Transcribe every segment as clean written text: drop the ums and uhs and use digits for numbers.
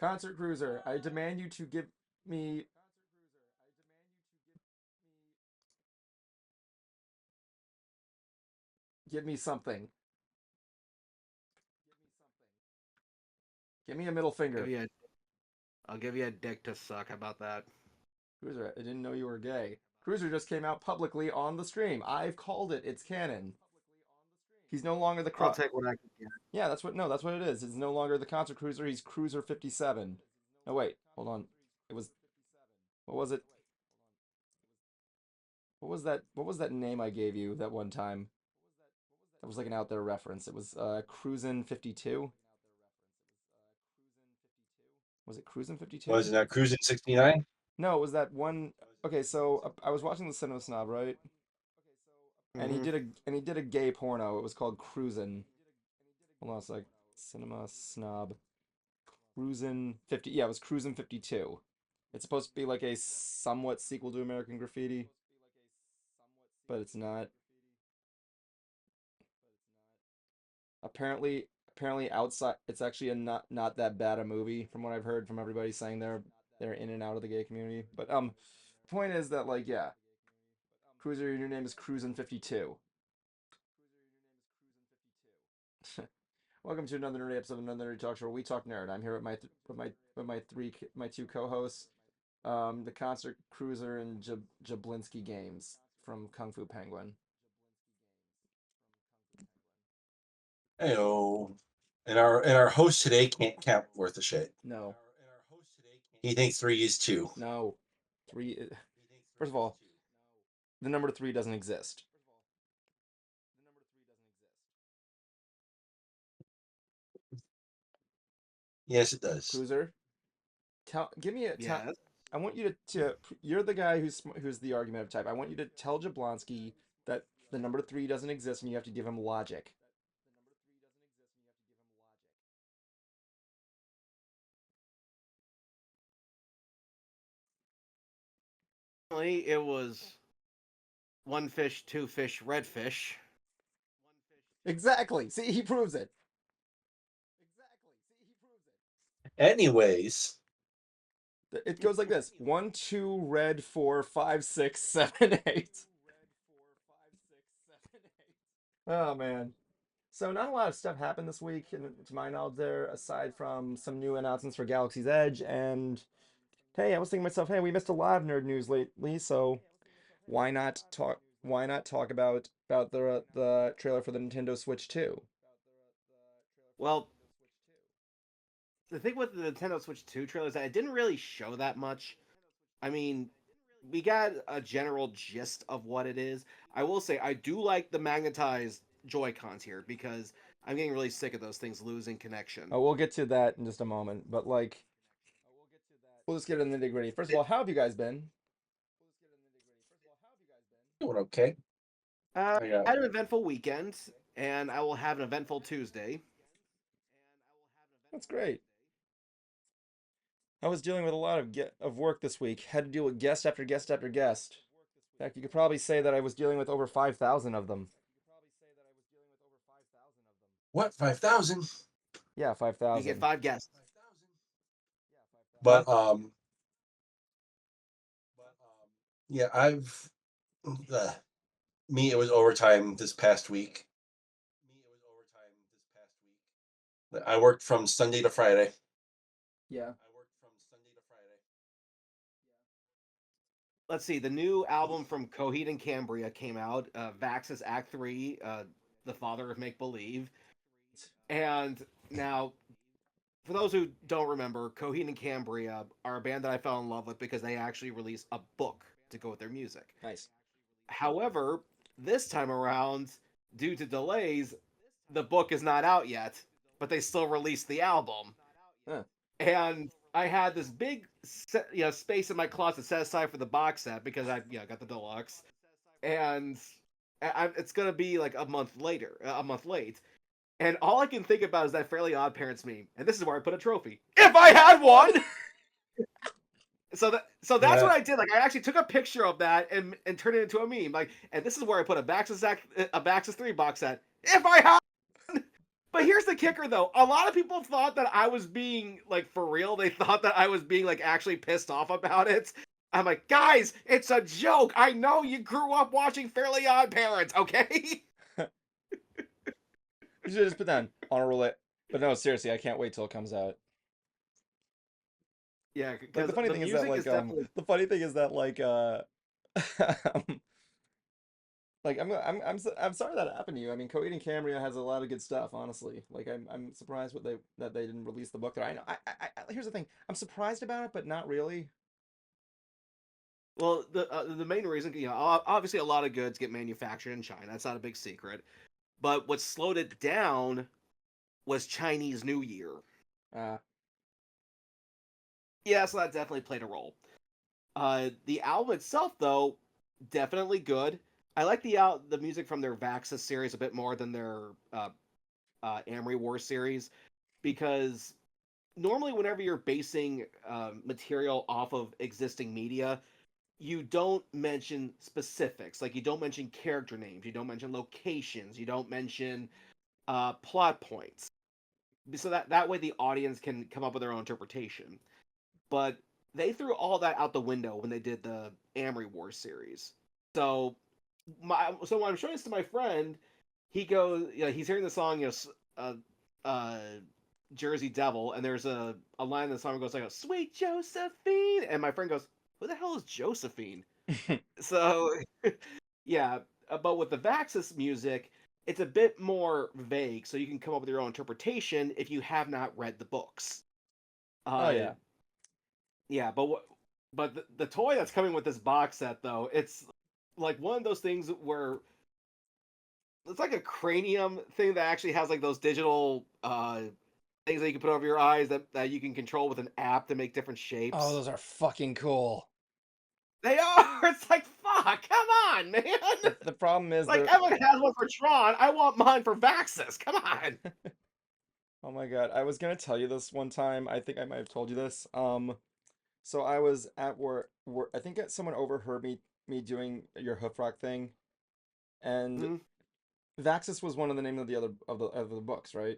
Concert Cruiser, I demand you to me give me something. Give me a middle Give finger. you a, I'll give you a dick to suck. How about that? Cruiser, I didn't know you were gay. Cruiser just came out publicly on the stream. I've called it. It's canon. He's no longer the I'll take what I can get. Yeah, that's what it is. It's no longer the Concert Cruiser. He's Cruiser 57. No, wait, hold on. It was what was it? What was that name I gave you that one time? That was like an out there reference. It was Cruisin' 52. Was it Cruisin' Was 52? it not Cruising 69? No, it was that one. Okay, so I was watching the Cinema Snob, right? And Mm-hmm. he did a gay porno. It was called Cruisin'. Hold on a sec. Cinema Snob. Cruisin' 50. Yeah, it was Cruisin' 52. It's supposed to be like a somewhat sequel to American Graffiti, but it's not. Apparently outside it's actually a not that bad a movie from what I've heard from everybody saying they're in and out of the gay community. But the point is that like yeah, Cruiser, your name is Cruisin' 52. Welcome to another nerdy episode of Another Nerdy Talk Show where we talk nerd. I'm here with my two co-hosts, the Concert Cruiser and Jablinski Games from Kung Fu Penguin. Heyo. And our host today can't count worth a shit. No, He thinks 3 is 2. no, three. First of all, the number three doesn't exist. Yes, it does. Cruiser, give me Yes. I want you to you're the guy who's the argumentative type. I want you to tell Jablonski that the number three doesn't exist and you have to give him logic. It was one fish, two fish, red fish. Exactly. See, he proves it. Anyways, It goes like this: 1, 2, red, 4, 5, 6, 7, 8. Oh man. So not a lot of stuff happened this week, to my knowledge, there, aside from some new announcements for Galaxy's Edge. And hey, I was thinking to myself, hey, we missed a lot of nerd news lately, so why not talk about the trailer for the Nintendo Switch 2? Well, the thing with the Nintendo Switch 2 trailer is that it didn't really show that much. I mean, we got a general gist of what it is. I will say I do like the magnetized Joy-Cons here because I'm getting really sick of those things losing connection. Oh, we'll get to that in just a moment, but like, we'll just get into the nitty-gritty. First of all, how have you guys been? doing okay. I had an eventful weekend, and I will have an eventful Tuesday. That's great. I was dealing with a lot of work this week. Had to deal with guest after guest after guest. In fact, you could probably say that I was dealing with over 5,000 of them. What, 5,000? Yeah, You 5,000. get 5 guests. But yeah, it was overtime this past week. I worked from Sunday to Friday. Yeah. Let's see. The new album from Coheed and Cambria came out. Vax's Act 3, The Father of Make Believe. And now, for those who don't remember, Coheed and Cambria are a band that I fell in love with because they actually released a book to go with their music. Nice. However, this time around, due to delays, the book is not out yet, but they still released the album. Huh. And I had this big space in my closet set aside for the box set because I got the deluxe. And it's going to be like a month late. And all I can think about is that Fairly Odd Parents meme. And this is where I put a trophy. If I had one! So that's what I did. Like I actually took a picture of that and turned it into a meme. Like, and this is where I put a Baxis 3 box set. If I had one! But here's the kicker, though. A lot of people thought that I was being like for real. They thought that I was being like actually pissed off about it. I'm like, guys, it's a joke. I know you grew up watching Fairly Odd Parents, okay? You should just put down honor roulette. But no, seriously, I can't wait till it comes out. Yeah, Like because the music is definitely. the funny thing is that like I'm sorry that happened to you. I mean, Coed and Cambria has a lot of good stuff, honestly. Like I'm surprised that they didn't release the book there. I know here's the thing. I'm surprised about it, but not really. Well, the main reason, obviously a lot of goods get manufactured in China. That's not a big secret. But what slowed it down was Chinese New Year. Uh Yeah, so that definitely played a role. The album itself, though, definitely good. I like the music from their Vaxis series a bit more than their Amory War series, because normally whenever you're basing material off of existing media, you don't mention specifics. Like you don't mention character names, you don't mention locations, you don't mention plot points, so that way the audience can come up with their own interpretation. But they threw all that out the window when they did the Amory War series. So when I'm showing this to my friend, he goes, he's hearing the song, uh, uh, Jersey Devil, and there's a line in the song that goes like, "Sweet Josephine," and my friend goes, "Who the hell is Josephine?" So, yeah, but with the Vaxis music, it's a bit more vague, so you can come up with your own interpretation if you have not read the books. oh Uh, yeah. yeah, but the toy that's coming with this box set, though, it's like one of those things where it's like a cranium thing that actually has like those digital things that you can put over your eyes that you can control with an app to make different Oh, shapes. those are fucking cool. They are. It's like, fuck, come on, man. The problem is Like they're everyone has one for Tron. I want mine for Vaxis. Come on. oh my God. I was gonna tell you this one time. I think I might have told you this. So I was at work I think someone overheard me doing your hoof rock thing, and Hmm. Vaxis was one of the name of the other of the books, right?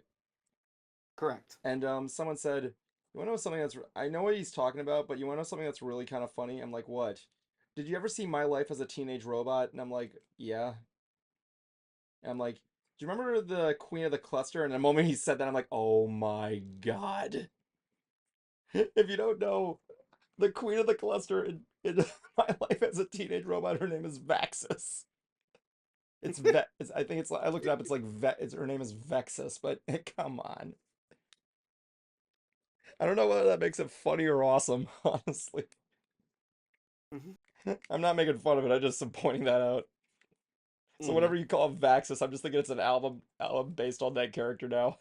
Correct. And someone said, "You want to know something I know what he's talking about, but you want to know something that's really kind of funny?" I'm like, "What?" Did you ever see My Life as a Teenage Robot? And I'm like, "Yeah." And I'm like, "Do you remember the Queen of the Cluster?" And the moment he said that, I'm like, "Oh my God." If you don't know, the Queen of the Cluster in My Life as a Teenage Robot, her name is Vaxis. I think it's I looked it up. It's like her name is Vexus, but come on. I don't know whether that makes it funny or awesome, honestly. Hmm. I'm not making fun of it. I just am pointing that out. So Hmm. whenever you call him Vaxus, I'm just thinking it's an album based on that character now.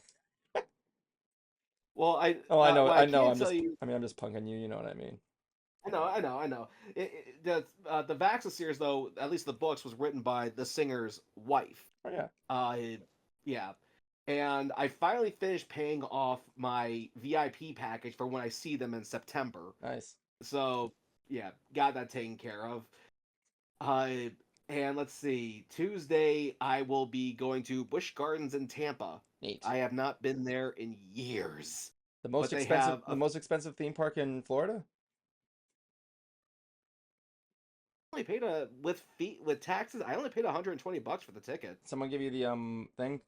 Well, Oh, what I I know. can tell you, I'm just punking you. You know what I mean? I know. The Vaxis series, though, at least the books, was written by the singer's wife. Oh yeah, Uh, yeah. And I finally finished paying off my VIP package for when I see them in September. nice, So, yeah, got that taken care of. Uh, and let's see, Tuesday I will be going to Busch Gardens in Tampa. neat. I have not been there in years, but they have The a most expensive theme park in Florida. only paid a with fee with taxes. I only paid $120 for the ticket. Someone give you the thing?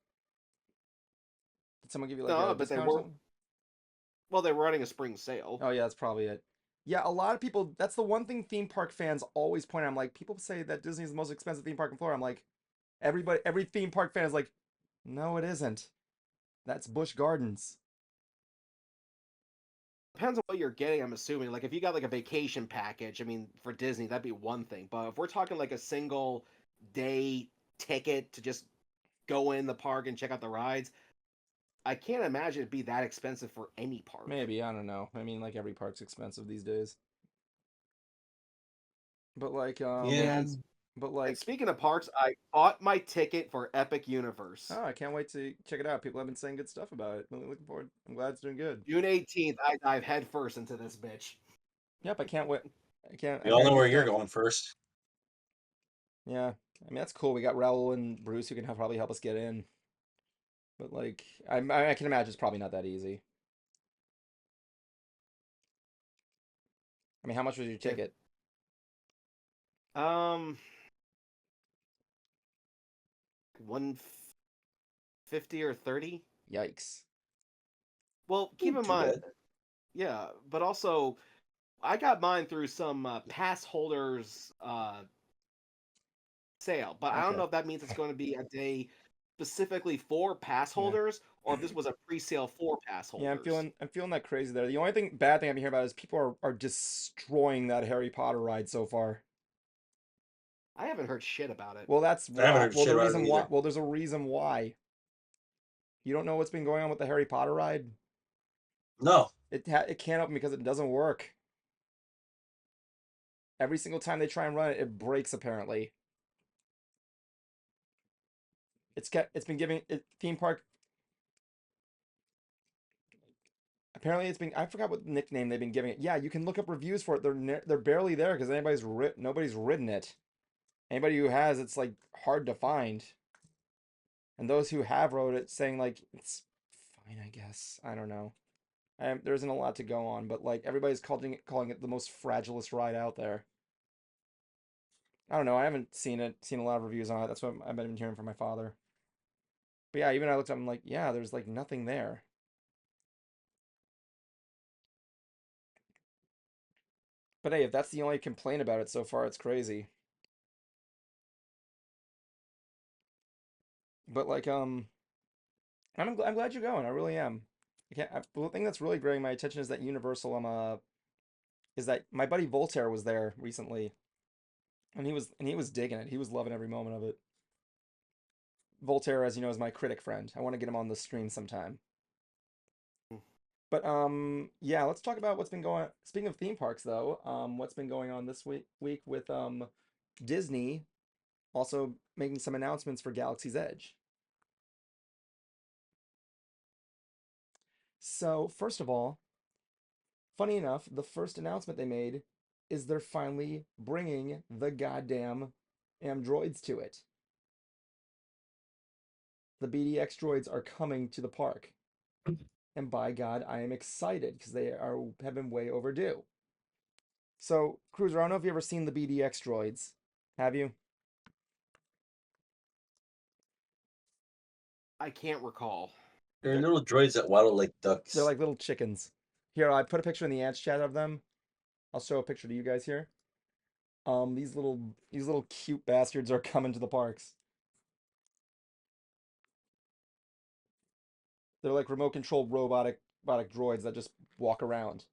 Did someone give you like No, a but they discount or were something? they were running a spring sale. Oh yeah, that's probably it. Yeah, a lot of people. That's the one thing theme park fans always point out. I'm like, people say that Disney is the most expensive theme park in Florida. I'm like, every theme park fan is like, no, it isn't. That's Busch Gardens. Depends on what you're getting. I'm assuming, like if you got like a vacation package, I mean, for Disney that'd be one thing. But if we're talking like a single day ticket to just go in the park and check out the rides, I can't imagine it'd be that expensive for any park. Maybe, I don't know. I mean, like every park's expensive these days. But like, Yeah. And but like, speaking of parks, I bought my ticket for Epic Universe. oh, I can't wait to check it out. People have been saying good stuff about it. Really looking forward. I'm glad it's doing good. June 18th, I dive headfirst into this bitch. Yep, I can't wait. We I all heard know good where you're stuff. going first. Yeah, I mean that's cool. We got Raul and Bruce who can probably help us get in. But like, I can imagine it's probably not that easy. I mean, how much was your If ticket? um 150 or 30. Yikes. Well, keep Ain't in too mind, bad. yeah, but also I got mine through some pass holders sale, but I don't Okay. know if that means it's going to be a day specifically for pass Yeah. holders or if this was a pre-sale for pass Yeah, holders. I'm feeling that crazy there. The only bad thing I've been hearing about is people are destroying that Harry Potter ride so far. I haven't heard shit about it. Well, that's I haven't why. heard Well, shit the about it reason why. either. Well, there's a reason why. You don't know what's been going on with the Harry Potter ride? No. It can't open because it doesn't work. Every single time they try and run it, it breaks apparently. It's been giving it theme park. Apparently, it's been. I forgot what nickname they've been giving it. Yeah, you can look up reviews for it. They're barely there because nobody's ridden it. Anybody who has, it's like hard to find. And those who have rode it saying like it's fine, I guess. I don't know. There isn't a lot to go on, but like everybody's calling it the most fragilest ride out there. I don't know. I haven't seen a lot of reviews on it. That's what I've been hearing from my father. But yeah, even I looked up, I'm like, yeah, there's like nothing there. But hey, if that's the only complaint about it so far, it's crazy. But like, I'm glad you're going. I really am. The thing that's really grabbing my attention is that Universal. Is that my buddy Voltaire was there recently, and he was digging it. He was loving every moment of it. Voltaire, as you know, is my critic friend. I want to get him on the stream sometime. But yeah, let's talk about what's been going. Speaking of theme parks, though, what's been going on this week with Disney also making some announcements for Galaxy's Edge. So first of all, funny enough, the first announcement they made is they're finally bringing the goddamn androids to it. The BDX droids are coming to the park. And by God, I am excited because have been way overdue. So, Cruiser, I don't know if you've ever seen the BDX droids. Have you? I can't recall. They're They're little droids that waddle like they're ducks. like little chickens. Here, I put a picture in the ants chat of them. I'll show a picture to you guys here. These little cute bastards are coming to the parks. They're like remote controlled robotic droids that just walk around.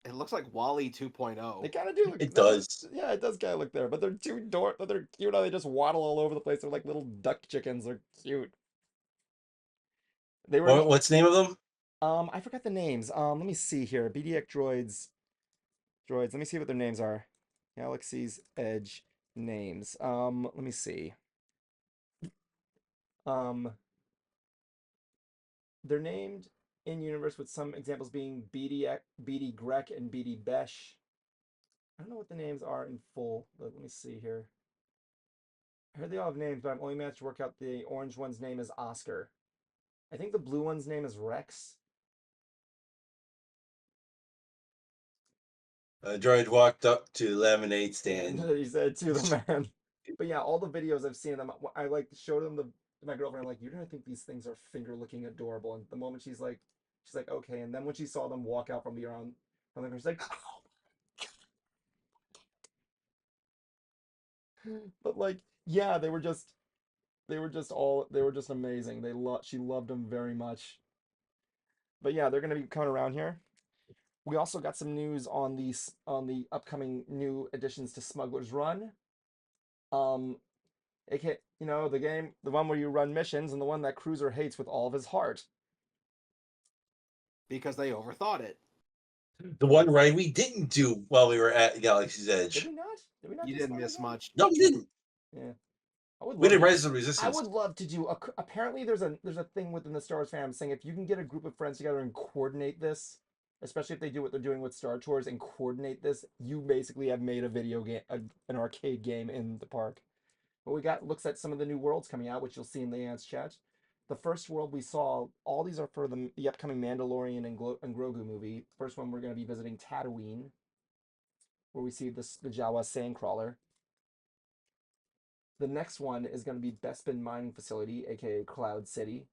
It looks like Wally They 2.0. kind of do look. It does. Yeah, it does kind of look there, but they're cute. How they just waddle all over the place. They're like little duck chickens. They're cute. They were What's the name of them? I forgot the names. Let me see here. BDX droids. Let me see what their names are. Galaxy's Edge names. Let me see. Um, they're named in universe with some examples being BDX, BD Grek, and BD Besh. I don't know what the names are in full, but let me see here. I heard they all have names, but I've only managed to work out the orange one's name is Oscar. I think the blue one's name is Rex. A droid walked up to the lemonade stand. He said to the man. But yeah, all the videos I've seen of them, I like showed them to my girlfriend. I'm like, you're gonna think these things are finger looking adorable. And the moment she's like, okay. And then when she saw them walk out from the she's like, but like, yeah, they were just amazing. She loved them very much. But yeah, they're gonna be coming around here. We also got some news on the upcoming new additions to Smuggler's Run. Um, aka, the game, the one where you run missions, and the one that Cruiser hates with all of his heart. Because they overthought it. The one ride we didn't do while we were at Galaxy's Did Edge. we not? Did we not You do didn't Smuggler's miss Run? much. No, we didn't. Yeah, I would We love did to. Rise of the I Resistance. would love to do. Apparently, there's a thing within the Star Wars fandom saying if you can get a group of friends together and coordinate this, especially if they do what they're doing with Star Tours and coordinate this, you basically have made a video game, an arcade game in the park. But we got looks at some of the new worlds coming out, which you'll see in the Ants chat. The first world we saw, all these are for the upcoming Mandalorian and Grogu movie. First one, we're going to be visiting Tatooine, where we see the Jawa sandcrawler. The next one is going to be Bespin Mining Facility, aka Cloud City,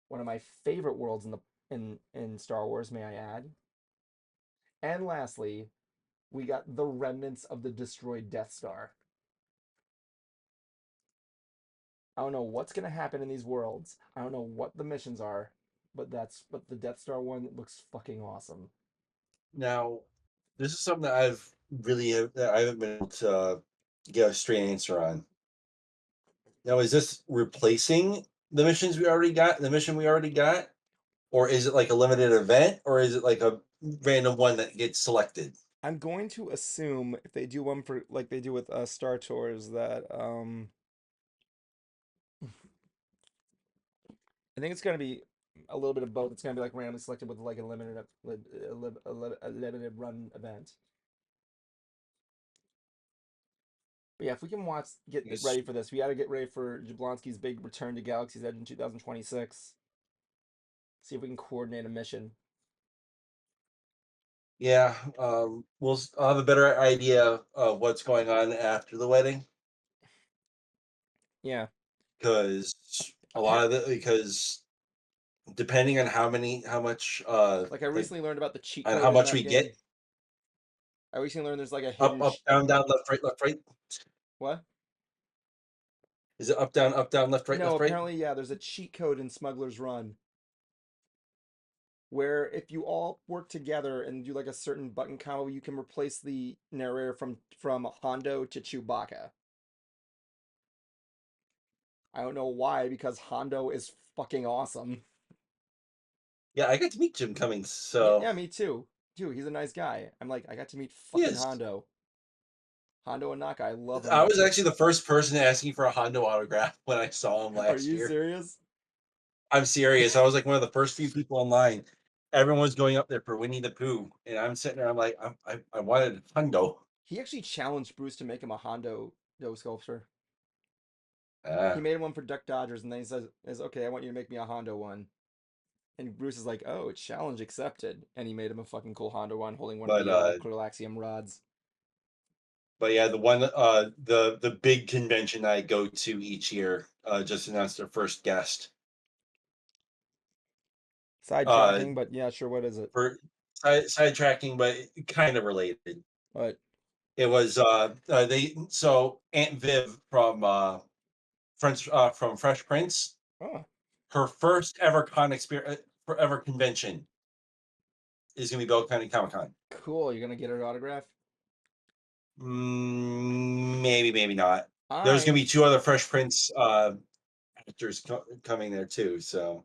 one of my favorite worlds in Star Wars, may I add. And lastly, we got the remnants of the destroyed Death Star. I don't know what's gonna happen in these worlds. I don't know what the missions are, but the Death Star one looks fucking awesome. Now, this is something that I haven't been able to get a straight answer on. Now, is this replacing the missions we already got? The mission we already got, or is it like a limited event, or is it like a random one that gets selected? I'm going to assume if they do one for like they do with Star Tours that I think it's gonna be a little bit of both. It's gonna be like randomly selected with like a limited run event. But yeah, if we can get Yes. ready for this, we got to get ready for Jablonski's big return to Galaxy's Edge in 2026. See if we can coordinate a mission. Yeah, I'll have a better idea of what's going on after the wedding, Yeah. because because depending on how much Like I like recently learned about the cheat on code how in much that we get. game. I recently learned there's like a Up, hidden up, down, down, left, right. what? Is it up, down, No, left, right? apparently yeah, there's a cheat code in Smuggler's Run where if you all work together and do like a certain button combo, you can replace the narrator from Hondo to Chewbacca. I don't know why because Hondo is fucking awesome. Yeah, I got to meet Jim Cummings, Yeah, so yeah, me too. Dude, he's a nice guy. I'm like, I got to meet he fucking is. Hondo. Hondo and Naka, I love I him. was actually the first person asking for a Hondo autograph when I saw him Are last you year. serious? I'm serious. I was like one of the first few people online. Everyone was going up there for Winnie the Pooh, and I'm sitting there. I'm like, I wanted Hondo. He actually challenged Bruce to make him a Hondo sculpture. He Uh, made one for Duck Dodgers, and then he says, okay, I want you to make me a Hondo one. And Bruce is like, oh, challenge accepted. And he made him a fucking cool Hondo one holding one of but the uh, Clearlaxium rods. but yeah, the big convention I go to each year just announced their first guest. Uh, Sidetracking, but yeah, sure, what is it? for sidetracking, but kind of related. But It was they so Aunt Viv from Fresh Prince, oh, her first ever con experience, ever convention is going to be Bell County Comic Con. cool. You're gonna get her autograph? Maybe, maybe not. There's going to I be two other Fresh Prince actors coming there too. So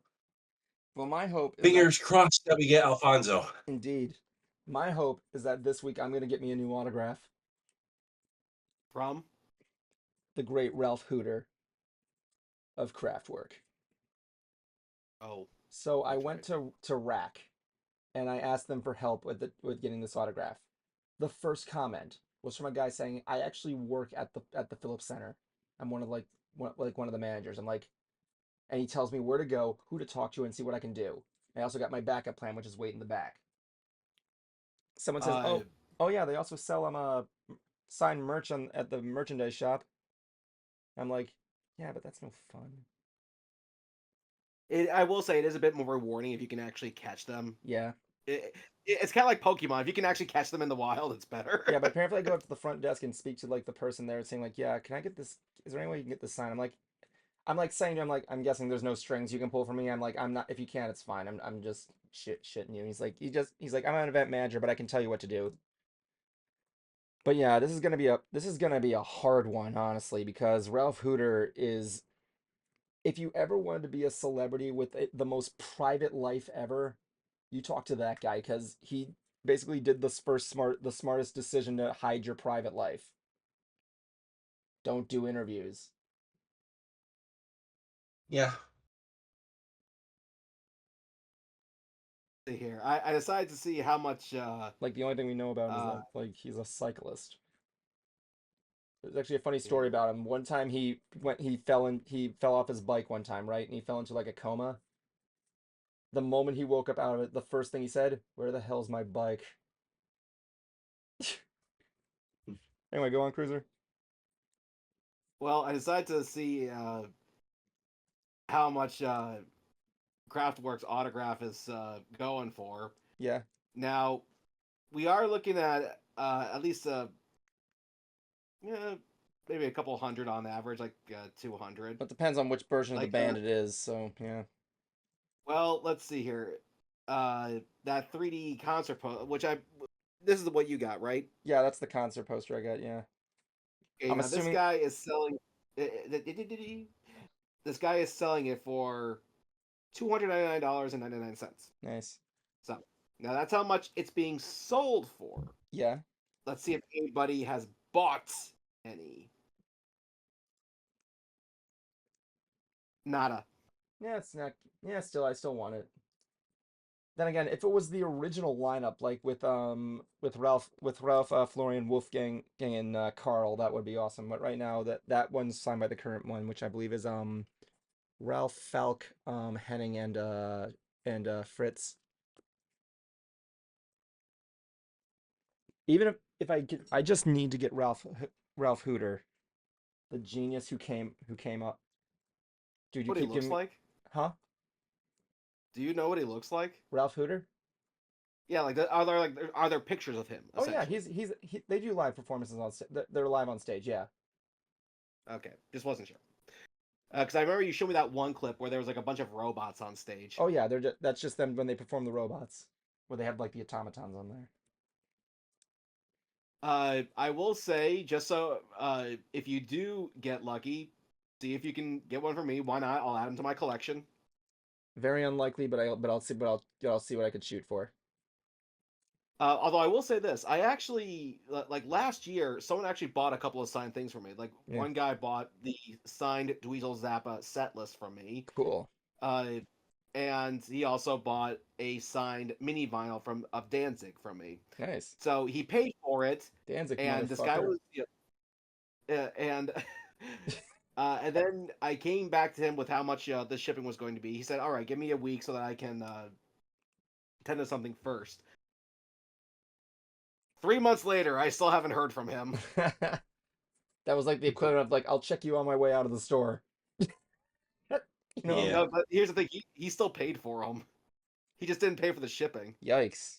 well, my hope is that fingers crossed that we get Alfonso. indeed, my hope is that this week I'm gonna get me a new autograph. From? The great Ralph Hooter of Kraftwerk. Oh, So I that's went right. to Rack and I asked them for help with getting this autograph. The first comment was from a guy saying, "I actually work at the Phillips Center. I'm one of the managers." I'm like, and he tells me where to go, who to talk to, and see what I can do. I also got my backup plan, which is wait in the back. Someone says, Uh, "Oh yeah, they also sell signed merch at the merchandise shop." I'm like, "Yeah, but that's no fun." I will say it is a bit more rewarding if you can actually catch them. Yeah, It's kind of like Pokemon. If you can actually catch them in the wild, it's yeah, better. but apparently I go up to the front desk and speak to like the person there, saying like, "Yeah, can I get this? Is there any way you can get this sign?" I'm like saying to him like, "I'm guessing there's no strings you can pull for me." I'm like, "I'm not. If you can, it's fine. I'm just shitting you." He's like, "I'm an event manager, but I can tell you what to do." But yeah, this is gonna be a hard one, honestly, because Ralph Hooter is, if you ever wanted to be a celebrity with the most private life ever, you talk to that guy because he basically did the smartest decision to hide your private life. Don't do interviews. Yeah, See here, I decided to see how much. Like the only thing we know about him is Uh, that like he's a cyclist. There's actually a funny story Yeah. about him. One time he fell off his bike one time, right? And he fell into like a coma. The moment he woke up out of it, the first thing he said, "Where the hell's my bike?" Anyway, go on, Cruiser. Well, I decided to see how much Kraftwerk's autograph is going for. Yeah, Now, we are looking at least yeah, maybe a couple hundred on average, like 200. it depends on which version of the Like, band it is. So yeah, well, let's see here. That 3D concert which this is what you got, right? yeah, that's the concert poster I got. Yeah, Okay, I'm now this assuming. guy is selling. This guy is selling it for $299.99. Nice. So now that's how much it's being sold for. Yeah, Let's see if anybody has bought any. Nada. yeah, it's not. Yeah, still, I still want it. Then again, if it was the original lineup, like with Ralph, Florian, Wolfgang, and Carl, that would be awesome. But right now, that one's signed by the current one, which I believe is Ralph, Falk, Henning, and Fritz. Even if I just need to get Ralph Hooter, the genius who came up. Dude, you What he keep looks giving me, like? huh? Do you know what he looks like? Ralph Hooter? Yeah, are there pictures of him Oh yeah, essentially? they do live performances on they're live on stage. Yeah. Okay, just wasn't sure. Because I remember you showed me that one clip where there was like a bunch of robots on stage. Oh yeah, that's just them when they perform the robots, where they have like the automatons on there. I will say, just so if you do get lucky, see if you can get one for me. Why not? I'll add them to my collection. Very unlikely, I'll see what I could shoot for. Although I will say this, I actually like last year, someone actually bought a couple of signed things for me. Like Yeah, one guy bought the signed Dweezil Zappa set list from me, cool. uh, and he also bought a signed mini vinyl from of Danzig from me. Nice. So he paid for it, Danzig and this guy motherfucker. was, and and then I came back to him with how much the shipping was going to be. He said, "All right, give me a week so that I can tend to something first." 3 months later, I still haven't heard from him. That was like the equivalent of like, I'll check you on my way out of the store. You know? Yeah. No, but here's the thing: he still paid for them. He just didn't pay for the shipping. Yikes.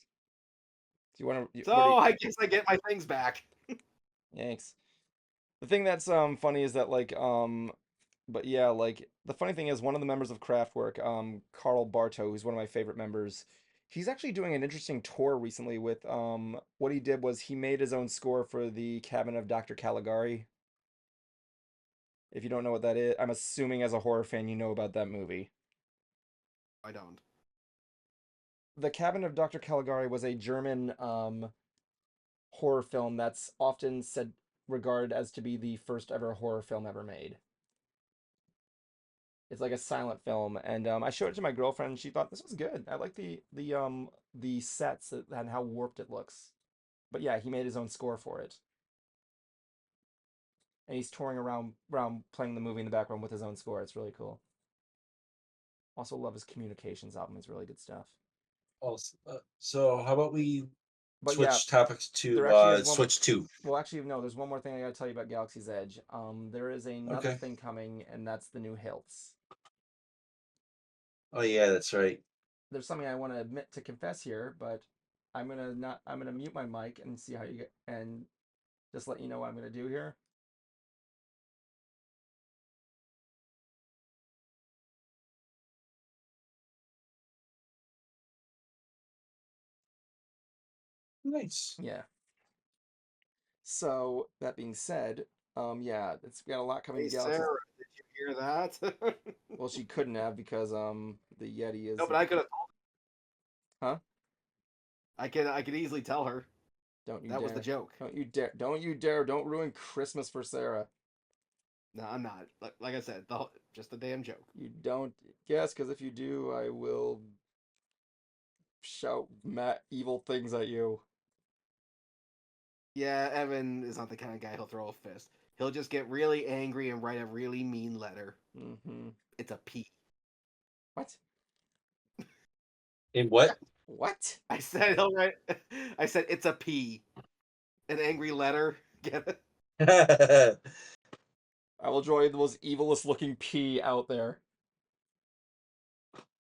Do you want to? What are So I guess I get my things back. Yikes. The thing that's funny is that but yeah, like the funny thing is one of the members of Kraftwerk, Carl Bartow, who's one of my favorite members, he's actually doing an interesting tour recently with what he did was he made his own score for the Cabin of Dr. Caligari. If you don't know what that is, I'm assuming as a horror fan you know about that movie. I don't. The Cabin of Dr. Caligari was a German horror film that's often said regarded as to be the first ever horror film ever made. It's like a silent film, and I showed it to my girlfriend. And she thought this was good. I like the sets and how warped it looks. But yeah, he made his own score for it, and he's touring around playing the movie in the background with his own score. It's really cool. Also, love his Communications album. It's really good stuff. Also, so how about we But yeah, switch topics there to actually is one. Switch 2? Well, actually, no. There's one more thing I gotta tell you about Galaxy's Edge. There is another Okay. thing coming, and that's the new Hilts. Oh yeah, that's right. There's something I want to admit to confess here, but I'm gonna not. I'm gonna mute my mic and see how you get and just let you know what I'm gonna do here. Nice. Yeah. So that being said, yeah, it's got a lot coming Hey to Galaxies. Sarah, did you hear that? Well, she couldn't have because the Yeti No, is, but I could have. huh? I could easily tell her Don't you that was the dare! joke. Don't you dare! Don't you dare! Don't ruin Christmas for Sarah. No, I'm not. Like I said, just a damn joke. You don't. Yes, because if you do, I will shout evil things at you. Yeah, Evan is not the kind of guy who'll throw a fist. He'll just get really angry and write a really mean letter. Mm-hmm. It's a P. What? In what? What? I said he'll write. I said it's a P. An angry letter. Get it? I will draw you the most evilest looking P out there.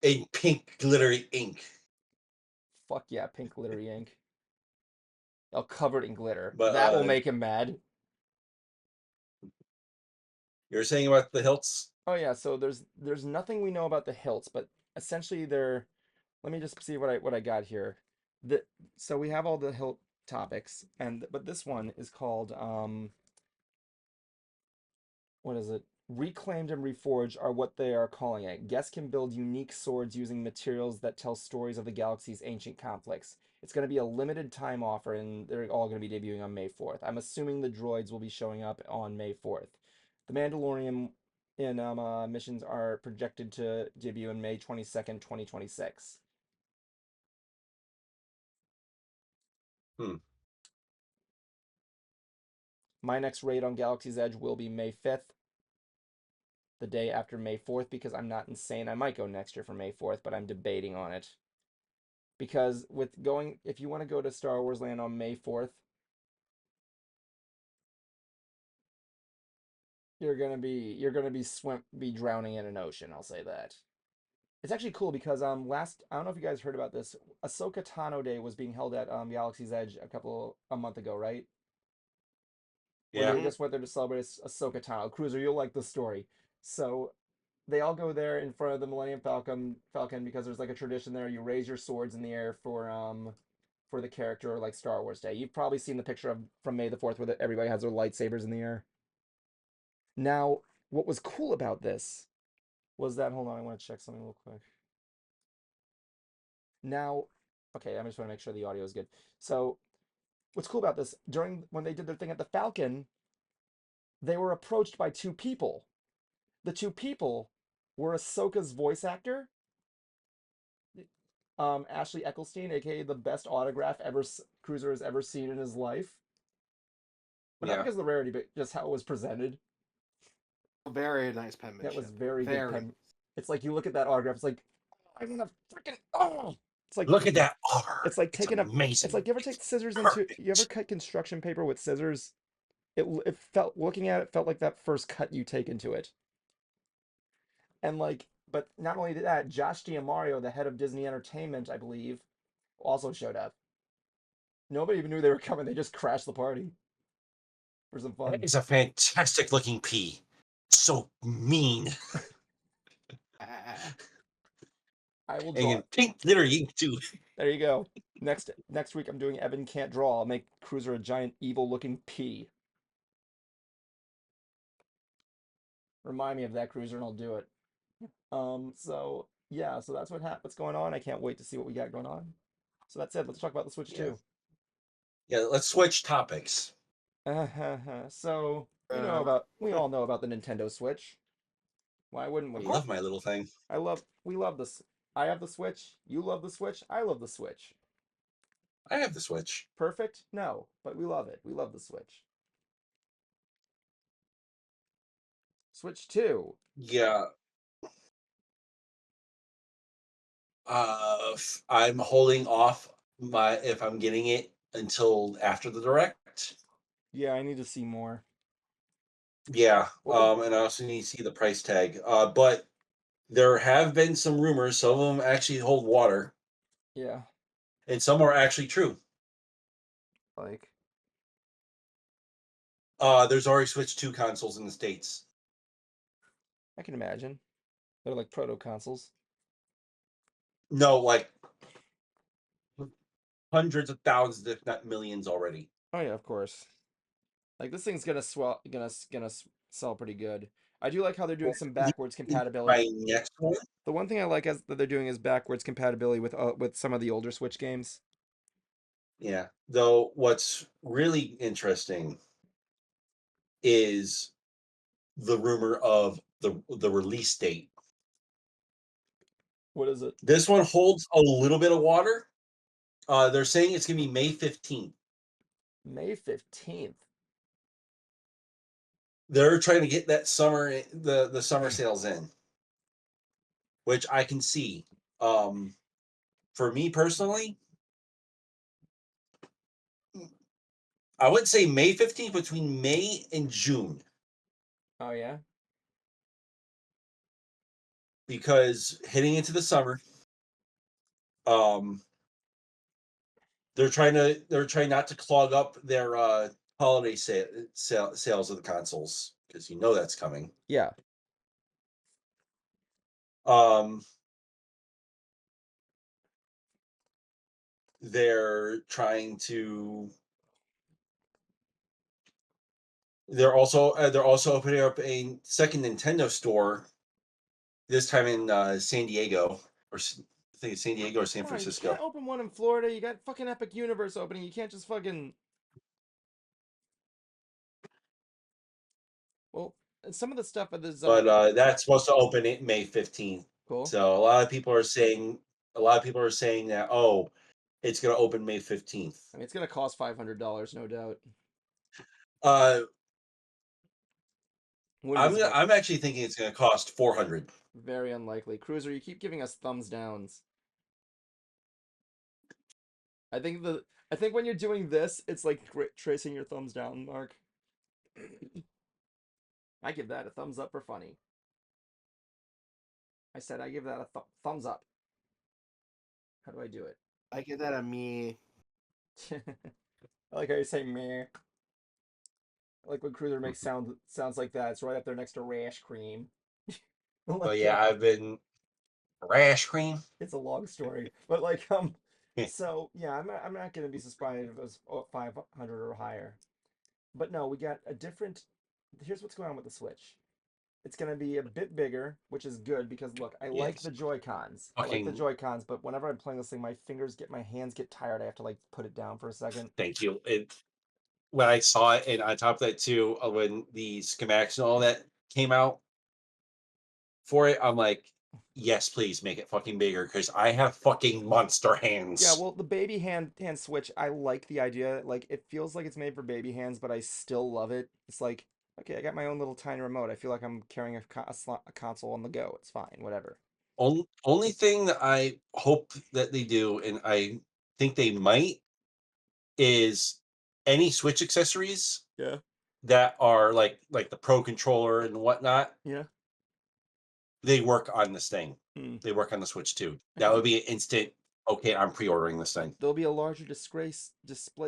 In pink glittery ink. Fuck yeah, pink glittery ink. I'll cover it in glitter. But That will make him mad. you're saying about the hilts? Oh yeah, so there's nothing we know about the hilts, but essentially they're. Let me just see what I got here. So we have all the hilt topics, but this one is called what is it? Reclaimed and reforged are what they are calling it. Guests can build unique swords using materials that tell stories of the galaxy's ancient conflicts. It's going to be a limited time offer, and they're all going to be debuting on May 4th. I'm assuming the droids will be showing up on May 4th. The Mandalorian in missions are projected to debut in May 22nd, 2026. My next raid on Galaxy's Edge will be May 5th, the day after May 4th, because I'm not insane. I might go next year for May 4th, but I'm debating on it. Because with going, if you want to go to Star Wars Land on May 4th, you're gonna be drowning in an ocean, I'll say that. It's actually cool because I don't know if you guys heard about this. Ahsoka Tano Day was being held at Galaxy's Edge a month ago, right? Where Yeah. they just went there to celebrate Ahsoka Tano. Cruiser, you'll like the story. So they all go there in front of the Millennium Falcon because there's like a tradition there. You raise your swords in the air for the character, like Star Wars Day. You've probably seen the picture from May the 4th where everybody has their lightsabers in the air. Now, what was cool about this was that, hold on, I want to check something real quick. Now, okay, I just want to make sure the audio is good. So, what's cool about this, when they did their thing at the Falcon, they were approached by two people. The two people were Ahsoka's voice actor, Ashley Eccleston, aka the best autograph Cruiser has ever seen in his life. But not Yeah. because of the rarity, but just how it was presented. Very nice penmanship. That was very good Very. pen. It's like you look at that autograph, it's like, I want to freaking, it's like, Look at that R. it's like taking amazing. it's like, you ever take scissors Perfect. you ever cut construction paper with scissors? It felt, looking at it, felt like that first cut you take into it. And like, but not only that, Josh D'Amario, the head of Disney Entertainment, I believe, also showed up. Nobody even knew they were coming. They just crashed the party for some fun. It's a fantastic looking P. So mean. I will And draw in it. pink glitter ink too. There you go. Next week I'm doing Evan Can't Draw. I'll make Cruiser a giant evil looking P. Remind me of that, Cruiser, and I'll do it. So yeah, so that's what's going on. I can't wait to see what we got going on. So that's it. Let's talk about the Switch 2. Yeah, let's switch topics. So we all know about the Nintendo Switch. Why wouldn't I we? love my little thing. We love this. I have the Switch. You love the Switch. I love the Switch. I have the Switch. Perfect? No, but we love it. We love the Switch. Switch 2. Yeah. I'm holding off if I'm getting it until after the direct. Yeah, I need to see more. Yeah. And I also need to see the price tag. But there have been some rumors. Some of them actually hold water. Yeah. And some are actually true. Like, there's already Switch 2 consoles in the States. I can imagine. They're like proto consoles. No, like hundreds of thousands, if not millions already. Oh yeah, of course. Like this thing's gonna sell pretty good. I do like how they're doing some backwards compatibility. My next one. The one thing I like is that they're doing is backwards compatibility with some of the older Switch games. Yeah. Though what's really interesting is the rumor of the release date. What is it? This one holds a little bit of water. They're saying it's gonna be May 15th. May 15th. they're trying to get that the summer sales in, which I can see. For me personally, I would say May 15th, between May and June, Oh yeah. because heading into the summer, um, they're trying not to clog up their holiday sales of the consoles, because you know that's coming. Yeah. Um, they're trying to. They're also opening up a second Nintendo store, this time in San Diego, I think it's San Diego or San Come on, you Francisco. can't open one in Florida. You got fucking Epic Universe opening. You can't just fucking. Well, some of the stuff at this. But that's supposed to open it May 15th. Cool. So a lot of people are saying that, oh, it's going to open May 15th. I mean, it's gonna cost $500, no doubt. Uh, When does it? I'm actually thinking it's going to cost 400. Very unlikely. Cruiser, you keep giving us thumbs downs. I think when you're doing this, it's like tracing your thumbs down mark. I give that a thumbs up for funny. I said I give that a thumbs up. How do I do it? I give that a me. I like how you say meh. I like when Cruiser makes sounds like that. It's right up there next to rash cream. But Like, yeah, I've been rash cream. it's a long story, but so yeah, I'm not gonna be surprised if it was 500 or higher. But no, we got a different. Here's what's going on with the Switch. It's gonna be a bit bigger, which is good because look, I like Yes. the Joy Cons. I like the Fucking Joy Cons, but whenever I'm playing this thing, my hands get tired. I have to like put it down for a second. thank you. When I saw it, and on top of that too, when the schematics and all that came out for it, I'm like, yes, please make it fucking bigger, because I have fucking monster hands. Yeah, well, the baby hand switch, I like the idea. Like, it feels like it's made for baby hands, but I still love it. It's like, okay, I got my own little tiny remote. I feel like I'm carrying a console on the go. It's fine, whatever. Only thing that I hope that they do, and I think they might, is any Switch accessories Yeah. that are like the Pro controller and whatnot, Yeah. they work on this thing. Hmm. They work on the Switch too. I That can would be an instant. Okay, I'm pre-ordering this thing. There'll be a larger display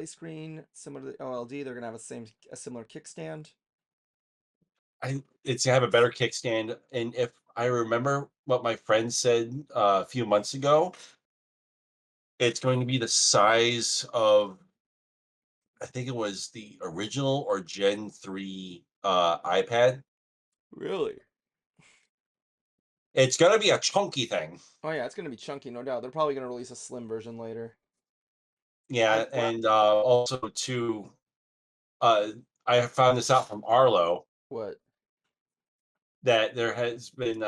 screen similar to the OLD. They're gonna have a similar kickstand. It's gonna have a better kickstand, and if I remember what my friend said a few months ago, it's going to be the size of, I think it was the original or Gen 3 iPad. Really? It's gonna be a chunky thing. Oh yeah, it's gonna be chunky, no doubt. They're probably gonna release a slim version later. Yeah, and also too, uh, I found this out from Arlo What? that there has been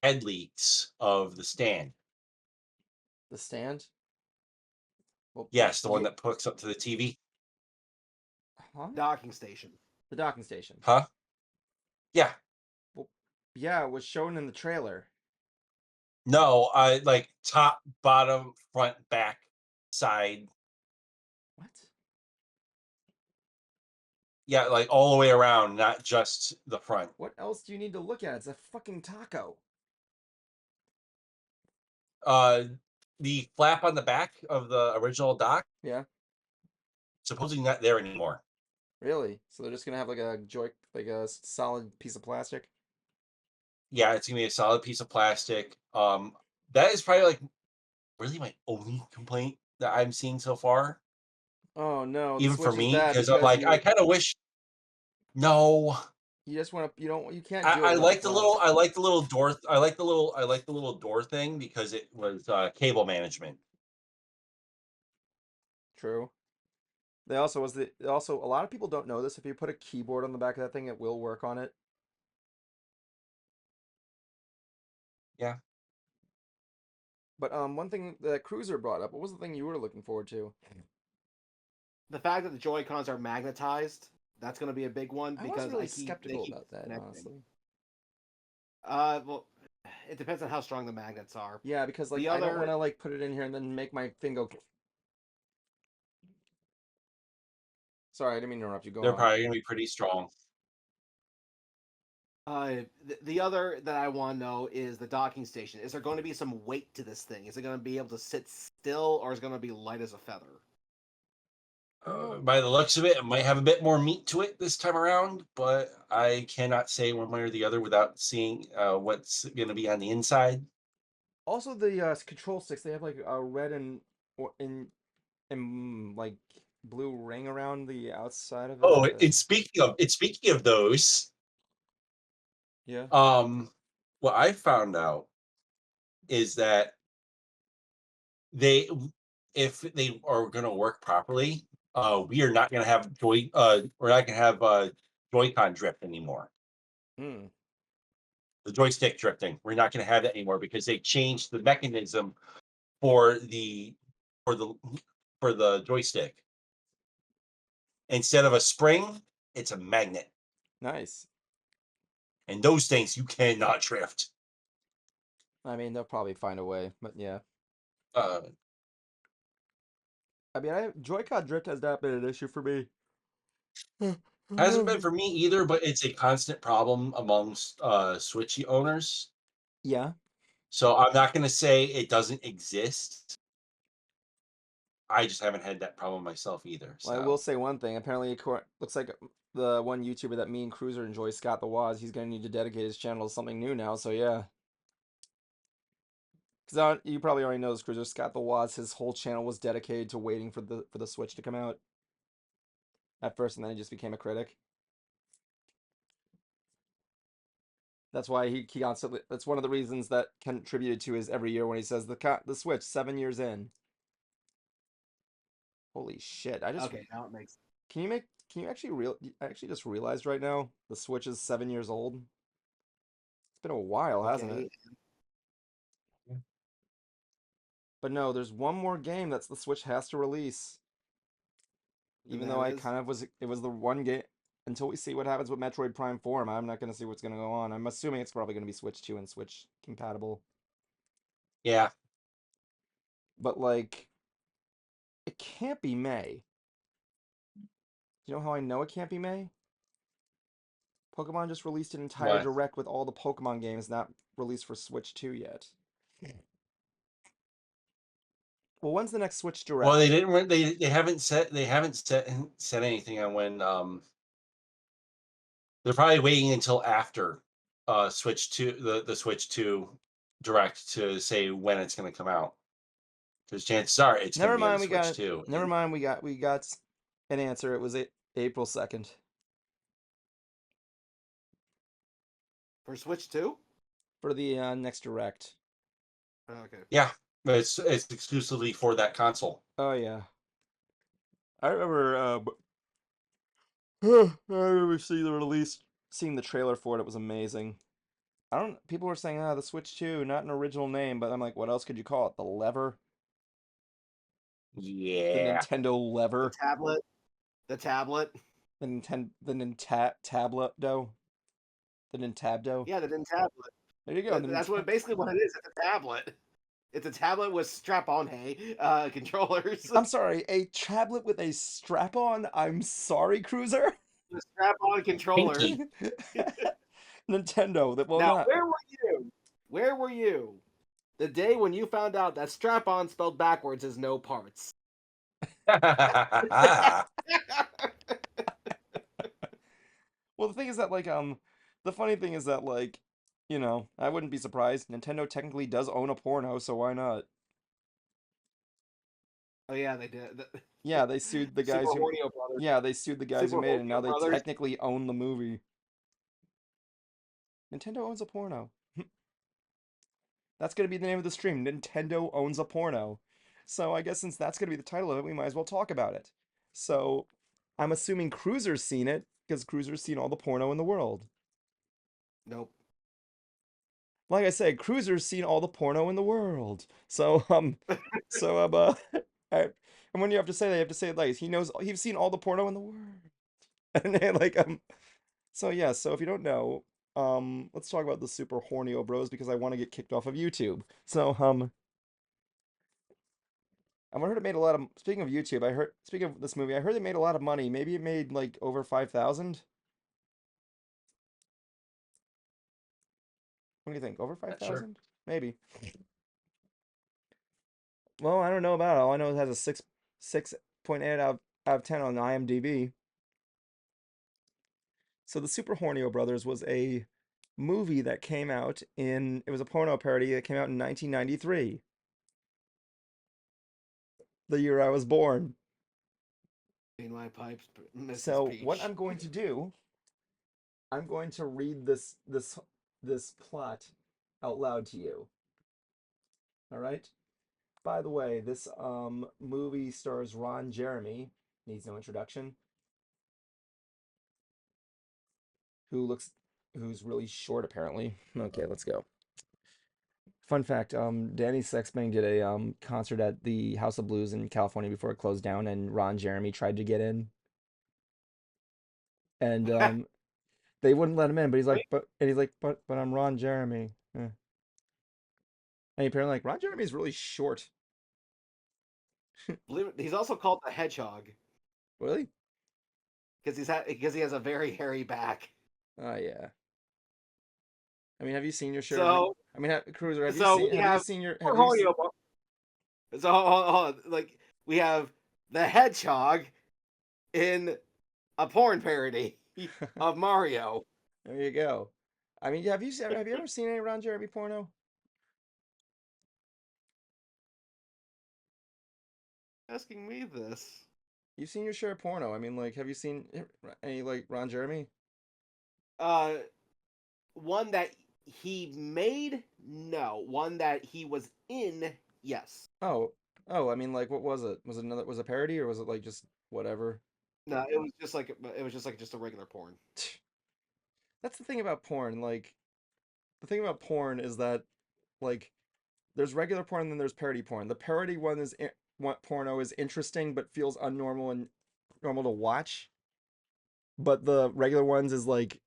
head leaks of the stand. The stand? Well, Yes, the one yeah. that hooks up to the TV. Huh? Docking station. The docking station. Huh? Yeah. Well, yeah, it was shown in the trailer. No, I like top, bottom, front, back, side. What? Yeah, like all the way around, not just the front. What else do you need to look at? It's a fucking taco. Uh, the flap on the back of the original dock, Yeah. supposedly not there anymore. Really? So they're just gonna have like a solid piece of plastic? Yeah, it's gonna be a solid piece of plastic. That is probably like really my only complaint that I'm seeing so far, Oh no, the even for Switch is me, bad because I'm because like, I kind of wish. No, you just want to you can't do it I without the like the flap. little, I like the little door, I like the little door thing, because it was cable management. True. They also was the also a lot of people don't know this. If you put a keyboard on the back of that thing, it will work on it. Yeah. But one thing that Cruiser brought up, what was the thing you were looking forward to? The fact that the Joy Cons are magnetized That's going to be a big one I was because really they skeptical keep about that, connecting. honestly. Well, it depends on how strong the magnets are. Yeah, because like The I don't other, want to like put it in here and then make my thing go. Sorry, I didn't mean to interrupt you. Go They're on. probably gonna be pretty strong. the other that I want to know is the docking station. Is there going to be some weight to this thing? Is it going to be able to sit still, or is it going to be light as a feather? By the looks of it, it might have a bit more meat to it this time around, but I cannot say one way or the other without seeing what's going to be on the inside. Also, the control sticks, they have like a red and like blue ring around the outside of it. Oh, it's speaking of those. Yeah. What I found out is that they, if they are going to work properly, we are not going to have we're not going to have Joy-Con drift anymore. Hmm. The joystick drifting, we're not going to have that anymore because they changed the mechanism for the for the for the joystick. Instead of a spring, it's a magnet, Nice. and those things you cannot drift. I mean, they'll probably find a way, but yeah. Uh, I mean, Joy-Con drift has not been an issue for me. hasn't been for me either, but it's a constant problem amongst Switchy owners. Yeah. So I'm not going to say it doesn't exist. I just haven't had that problem myself either. Well, I will So say one thing. Apparently, looks like the one YouTuber that me and Cruiser enjoy, Scott the Waz, he's gonna need to dedicate his channel to something new now. So yeah. Because you probably already know this, Cruiser. Scott the Waz, his whole channel was dedicated to waiting for the Switch to come out at first, and then he just became a critic. That's why he constantly. That's one of the reasons that contributed to his every year when he says the Switch 7 years in. Holy shit! Okay, now it makes. Can you actually I actually just realized right now the Switch is 7 years old. It's been a while, hasn't it? Okay, But no, there's one more game that's the Switch has to release. and Even though that I is kind of it was the one game until we see what happens with Metroid Prime 4, I'm not going to see what's going to go on. I'm assuming it's probably going to be Switch 2 and Switch compatible. yeah, But like it can't be May. You know how I know it can't be May? Pokemon just released an entire what? direct with all the Pokemon games not released for Switch 2 yet. Well, when's the next Switch Well, direct? they didn't. They haven't said anything on when. They're probably waiting until after Switch 2, the Switch 2 direct to say when it's going to come out. Because chances are it's going to Never be on the mind, we got Switch it. too. Never mind, we got an answer. It was April 2nd for Switch 2. for the next direct. Okay. Yeah, but it's exclusively for that console. Oh yeah. I remember I remember seeing the trailer for it. It was amazing. I don't. People were saying, "Ah, the Switch 2, not an original name," but I'm like, what else could you call it? The lever, the Yeah. Nintendo The lever, tablet. The tablet. the Tablet dough, the Nintabdo. Yeah, the Tablet. There you go. That's what basically what it is. It's a tablet. It's a tablet with strap-on controllers. I'm sorry, a tablet with a strap-on. I'm sorry, Cruiser. The strap-on controller. Pinky. Nintendo. That will Now, not. where were you? Where were you the day when you found out that strap-on spelled backwards is no parts? Well, the thing is that the funny thing is that I wouldn't be surprised. Nintendo technically does own a porno, so why not? Oh yeah, they did. Yeah, they sued the Super guys who. Hornio Brothers. Yeah, they sued the guys who Super made it, and now Hornio they Brothers. technically own the movie. Nintendo owns a porno. That's gonna be the name of the stream. Nintendo owns a porno. So I guess since that's gonna be the title of it, we might as well talk about it. So I'm assuming Cruiser's seen it because Cruiser's seen all the porno in the world. Nope. Like I said, Cruiser's seen all the porno in the world. So I- and when you have to say that, you have to say it like he's seen all the porno in the world. And like so yeah, so if you don't know, let's talk about the Super Hornio Bros because I want to get kicked off of YouTube. So I heard it made a lot of, speaking of YouTube, I heard, speaking of this movie, I heard it made a lot of money. Maybe it made like over 5,000. What do you think? Over Not sure. 5,000? Maybe. Well, I don't know about it. All I know is it has a 6.8 out of 10 on IMDb. So the Super Hornio Brothers was a movie that came out in, it was a porno parody that came out in 1993, the year I was born. In my pipes, Mrs. So what Peach. I'm going to do, I'm going to read this plot out loud to you. All right? By the way, this movie stars Ron Jeremy, needs no introduction, who's really short apparently. Okay, let's go. Fun fact, Danny Sexbang did a concert at the House of Blues in California before it closed down, and Ron Jeremy tried to get in, and they wouldn't let him in, but he's like, Wait, but I'm Ron Jeremy. And apparently like Ron Jeremy's really short. believe it, he's also called the Hedgehog Really? because he has a very hairy back. Oh yeah. I mean, have you seen your share of So I mean, Cruiser, so we have you have seen your have you Hornio. So hold on, like we have the Hedgehog in a porn parody of Mario. There you go. I mean, have you ever seen any Ron Jeremy porno? Asking me this. You've seen your share of porno. I mean, like, have you seen any like Ron Jeremy? Uh, one that he made, no. One that he was in, yes. Oh, I mean, like, what was it? Was it another? Was it a parody or was it like just whatever? No, it was just like just a regular porn. That's the thing about porn. Like, the thing about porn is that like there's regular porn and then there's parody porn. The parody one is what porno is interesting but feels unnormal and normal to watch. But the regular ones is like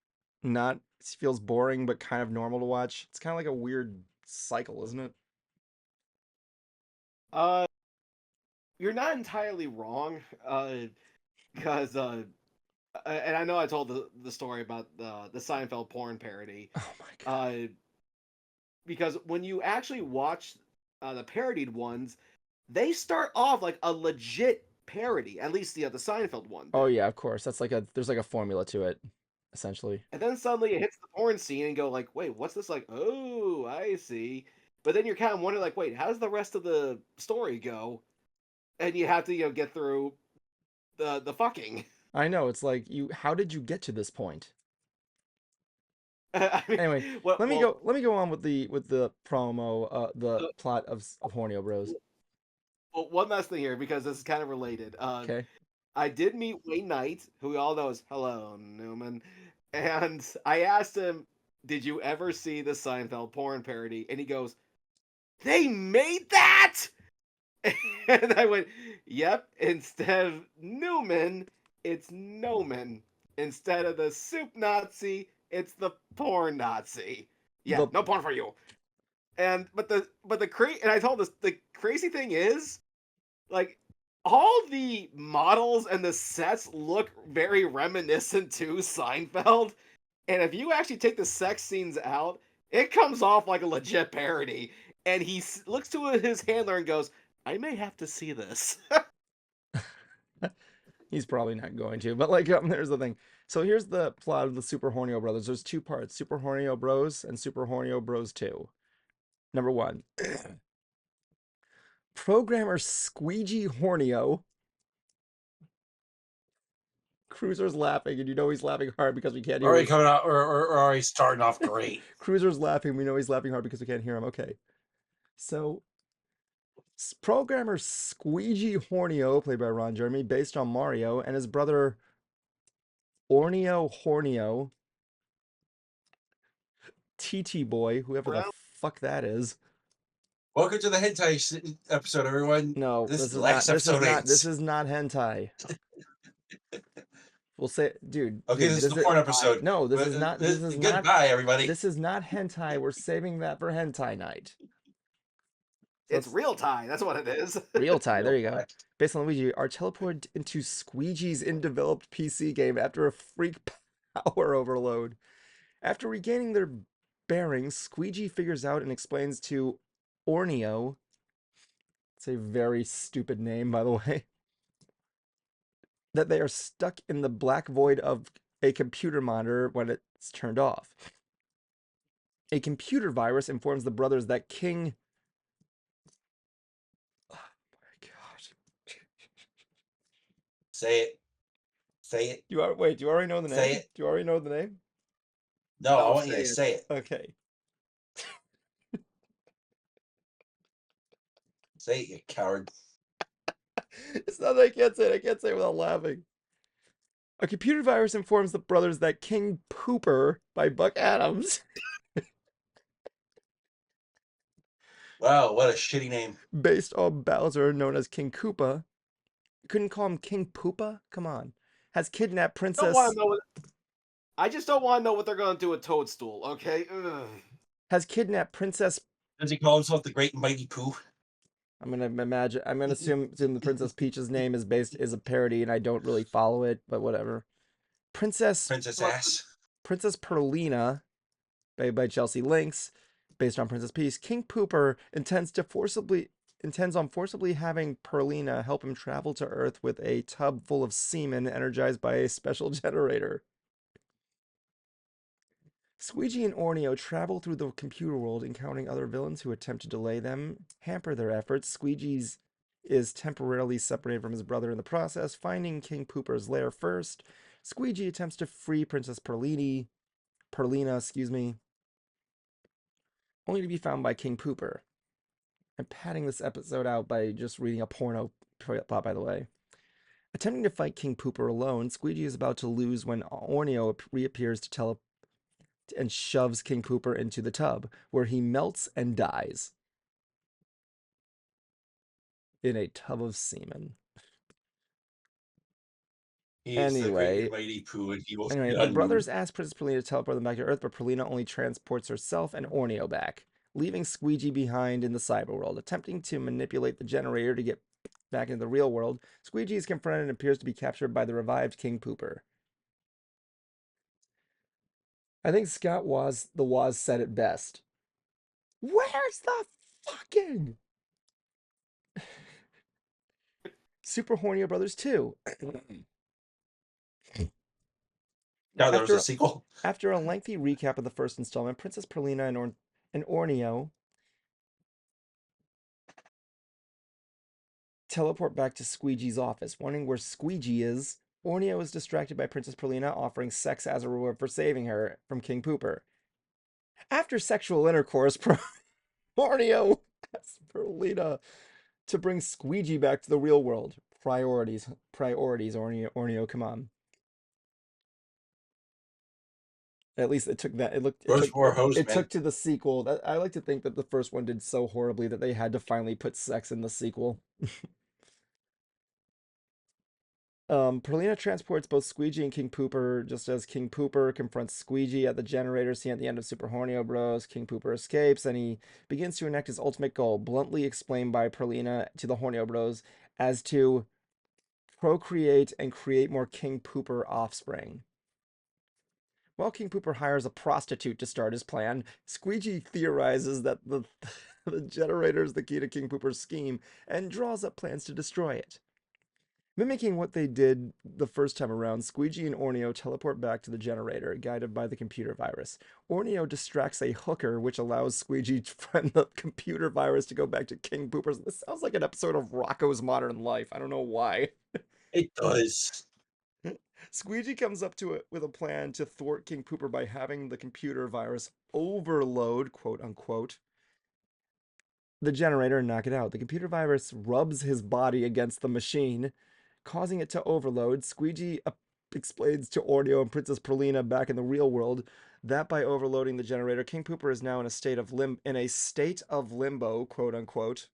not, it feels boring but kind of normal to watch. It's kind of like a weird cycle, isn't it? Uh, you're not entirely wrong. Because and I know I told the story about the Seinfeld porn parody. Oh my god. Uh, because when you actually watch the parodied ones, they start off like a legit parody. At least the Seinfeld one Oh did. yeah, of course. That's like there's like a formula to it, essentially. And then suddenly it hits the porn scene and go like, wait, what's this like? Oh, I see. But then you're kind of wondering like, wait, how does the rest of the story go? And you have to get through the fucking. I know, it's like how did you get to this point? I mean, Anyway, well, let me go on with the promo, the uh, plot of Hornio Bros. well, one last thing here because this is kind of related. Okay. I did meet Wayne Knight, who we all know is Hello Newman, and I asked him, "Did you ever see the Seinfeld porn parody?" And he goes, "They made that!" And I went, "Yep. Instead of Newman, it's Noman. Instead of the soup Nazi, it's the porn Nazi. Yeah, The no porn for you." And and I told this the crazy thing is, like, all the models and the sets look very reminiscent to Seinfeld. And if you actually take the sex scenes out, it comes off like a legit parody. And he looks to his handler and goes, "I may have to see this." He's probably not going to, but like there's the thing. So here's the plot of the Super Hornio Brothers. There's two parts: Super Hornio Bros and Super Hornio Bros 2. Number one, programmer Squeegee Hornio. Cruiser's laughing, and you know he's laughing hard because we can't hear Already his. coming out, or already starting off great. Cruiser's laughing. We know he's laughing hard because we can't hear him. Okay. So, programmer Squeegee Hornio, played by Ron Jeremy, based on Mario, and his brother Ornio Hornio, TT Boy, whoever the Brown. fuck that is. Welcome to the hentai episode, everyone. No, This this is the is not. last This is episode not. This ends. is not hentai. We'll say, dude. Okay, Dude, this is this the is porn episode. no. This is not. This is not. Goodbye, everybody. This is not hentai. We're saving that for hentai night. It's real time. That's what it is. Real tie. There you go. Real Based on Luigi, are teleported into Squeegee's undeveloped PC game after a freak power overload. After regaining their bearings, Squeegee figures out and explains to Orneo. It's a very stupid name, by the way. That they are stuck in the black void of a computer monitor when it's turned off. A computer virus informs the brothers that King. Oh my god. Say it. Say it. Wait, do you already know the name? Say it. Do you already know the name? No, I Oh, want you say to it. say it. Okay. Say it, you coward. It's not that I can't say it. I can't say it without laughing. A computer virus informs the brothers that King Pooper by Buck Adams, Wow, what a shitty name. based on Bowser, known as King Koopa, couldn't call him King Poopa? Come on. Has kidnapped Don't want Princess. to know what. I just don't want to know what they're going to do with Toadstool. Okay. Ugh. Has kidnapped Princess. Does he call himself the Great and Mighty Pooh? I'm gonna imagine. I'm gonna assume the Princess Peach's name is a parody, and I don't really follow it, but whatever. Princess Ass. Princess Perlina, played by Chelsea Lynx, based on Princess Peach. King Pooper intends on forcibly having Perlina help him travel to Earth with a tub full of semen energized by a special generator. Squeegee and Orneo travel through the computer world, encountering other villains who attempt to delay them, hamper their efforts. Squeegee's is temporarily separated from his brother in the process, finding King Pooper's lair first. Squeegee attempts to free Princess Perlina, only to be found by King Pooper. I'm padding this episode out by just reading a porno plot, by the way. Attempting to fight King Pooper alone, Squeegee is about to lose when Orneo reappears and shoves King Pooper into the tub, where he melts and dies. In a tub of semen. He is the Great Anyway, and Mighty Pooh, and he will the brothers ask Princess Perlina to teleport them back to Earth, but Perlina only transports herself and Orneo back, leaving Squeegee behind in the cyber world. Attempting to manipulate the generator to get back into the real world, Squeegee is confronted and appears to be captured by the revived King Pooper. I think Scott Woz said it best. Where's the fucking Super Hornio Brothers 2? Now there was a sequel. After a lengthy recap of the first installment, Princess Perlina and Orneo teleport back to Squeegee's office. Wondering where Squeegee is, Orneo is distracted by Princess Perlina offering sex as a reward for saving her from King Pooper. After sexual intercourse, Orneo asks Perlina to bring Squeegee back to the real world. Priorities, Orneo, come on. At least it took that. It took to the sequel. I like to think that the first one did so horribly that they had to finally put sex in the sequel. Perlina transports both Squeegee and King Pooper, just as King Pooper confronts Squeegee at the generator scene at the end of Super Hornio Bros. King Pooper escapes, and he begins to enact his ultimate goal, bluntly explained by Perlina to the Hornio Bros. As to procreate and create more King Pooper offspring. While King Pooper hires a prostitute to start his plan, Squeegee theorizes that the generator is the key to King Pooper's scheme and draws up plans to destroy it. Mimicking what they did the first time around, Squeegee and Orneo teleport back to the generator, guided by the computer virus. Orneo distracts a hooker, which allows Squeegee and the computer virus to go back to King Pooper's. This sounds like an episode of Rocko's Modern Life. I don't know why. It does. Squeegee comes up to it with a plan to thwart King Pooper by having the computer virus overload, quote unquote, the generator and knock it out. The computer virus rubs his body against the machine, causing it to overload. Squeegee explains to Orneo and Princess Perlina back in the real world that by overloading the generator, King Pooper is now in a state of limbo, quote unquote,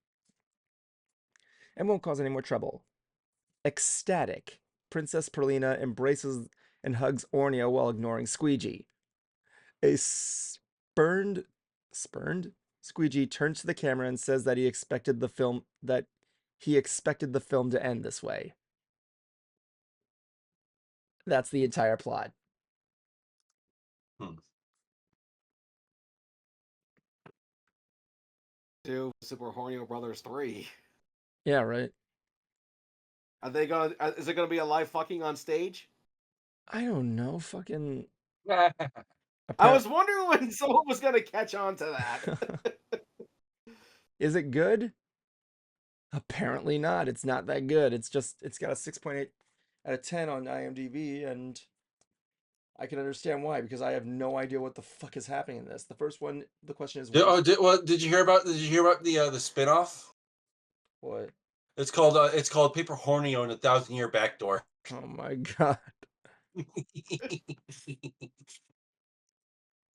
and won't cause any more trouble. Ecstatic, Princess Perlina embraces and hugs Ornio while ignoring Squeegee. A spurned Squeegee turns to the camera and says that he expected the film to end this way. That's the entire plot. Do Super Hornio Brothers 3. Yeah, right. Are they gonna? Is it gonna be a live fucking on stage? I don't know. Fucking. I was wondering when someone was gonna catch on to that. Is it good? Apparently not. It's not that good. It's got a 6.8 out of 10 on IMDb, and I can understand why, because I have no idea what the fuck is happening in this. The first one, the question is, Did you hear about the spinoff? what? It's called Paper Hornio and a 1,000-Year Backdoor. Oh my god.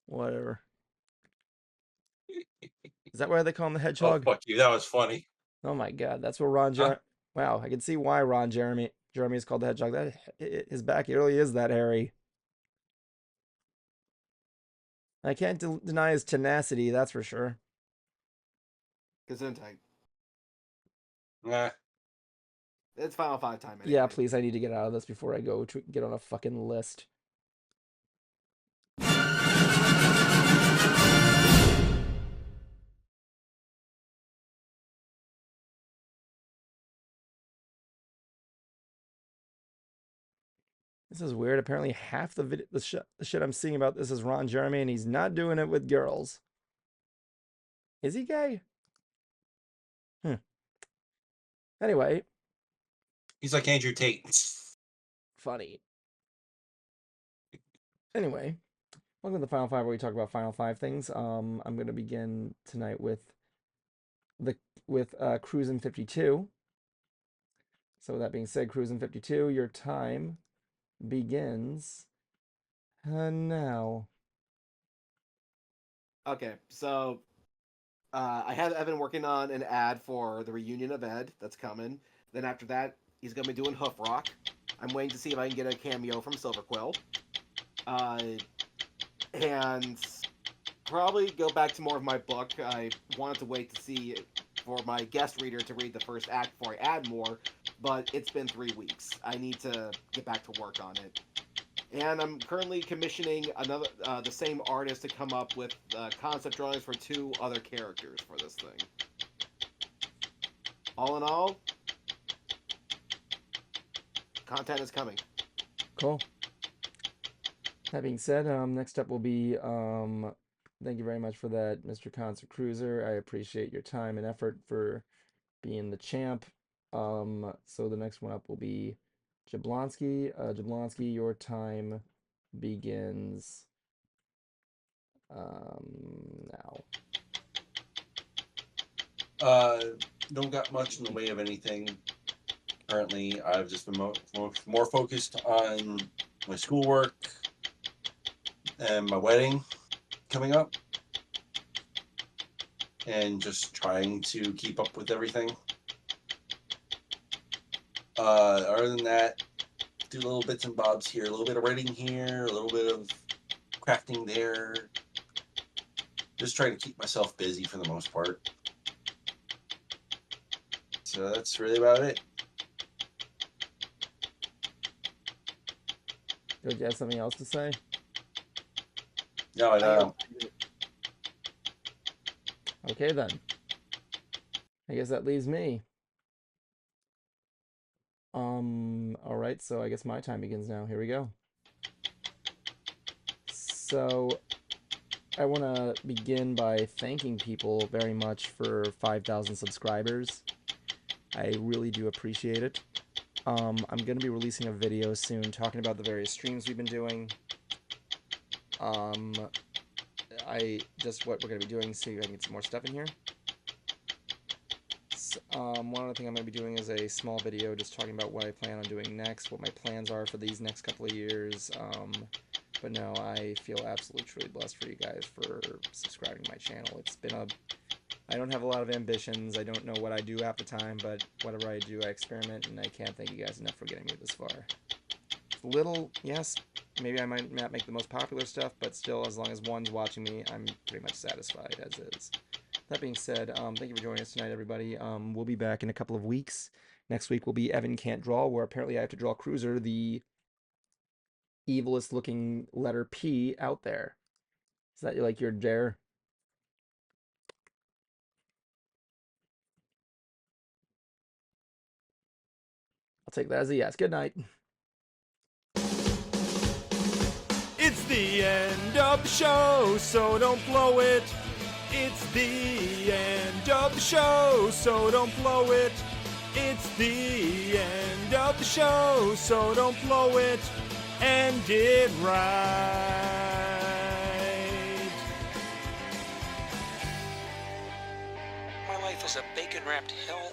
Whatever. Is that why they call him the Oh, Hedgehog? fuck you. That was funny. Oh my god, that's where Ron Jeremy. Wow, I can see why Jeremy is called the Hedgehog. His back really is that hairy. I can't deny his tenacity, that's for sure. Gesundheit. Nah. It's Final Five time anyway. Yeah, please, I need to get out of this before I go to get on a fucking list. This is weird. Apparently half the shit I'm seeing about this is Ron Jeremy, and he's not doing it with girls. Is he gay? Anyway. He's like Andrew Tate. Funny. Anyway, welcome to the Final Five, where we talk about Final Five things. I'm going to begin tonight with Cruisin' 52. So with that being said, Cruisin' 52, your time begins now. Okay, so I have Evan working on an ad for the reunion of Ed that's coming. Then after that, he's gonna be doing Hoof Rock. I'm waiting to see if I can get a cameo from Silverquill. And probably go back to more of my book. I wanted to wait to see for my guest reader to read the first act before I add more, but it's been 3 weeks. I need to get back to work on it. And I'm currently commissioning the same artist to come up with concept drawings for 2 other characters for this thing. All in all, content is coming. Cool. That being said, next up will be, thank you very much for that, Mr. Concert Cruiser. I appreciate your time and effort for being the champ. So the next one up will be Jablonski. Jablonski, your time begins now. Don't got much in the way of anything currently. I've just been more focused on my schoolwork and my wedding coming up, and just trying to keep up with everything. Other than that, do little bits and bobs here, a little bit of writing here, a little bit of crafting there. Just trying to keep myself busy for the most part. So that's really about it. Did you have something else to say? No, I don't. Okay then. I guess that leaves me. Alright, so I guess my time begins now. Here we go. So, I want to begin by thanking people very much for 5,000 subscribers. I really do appreciate it. I'm going to be releasing a video soon talking about the various streams we've been doing. What we're going to be doing, see if I can get some more stuff in here. One other thing I'm going to be doing is a small video just talking about what I plan on doing next, what my plans are for these next couple of years. But no, I feel absolutely truly blessed for you guys for subscribing to my channel. I don't have a lot of ambitions. I don't know what I do half the time, but whatever I do, I experiment, and I can't thank you guys enough for getting me this far. little, yes, maybe I might not make the most popular stuff, but still, as long as one's watching me, I'm pretty much satisfied as is. That being said, thank you for joining us tonight, everybody. We'll be back in a couple of weeks. Next week will be Evan Can't Draw, where apparently I have to draw Cruiser, the evilest looking letter P out there. Is that like your dare? I'll take that as a yes. Good night. It's the end of the show, so don't blow it. It's the end of the show, so don't blow it. It's the end of the show, so don't blow it. End it right. My life is a bacon-wrapped hell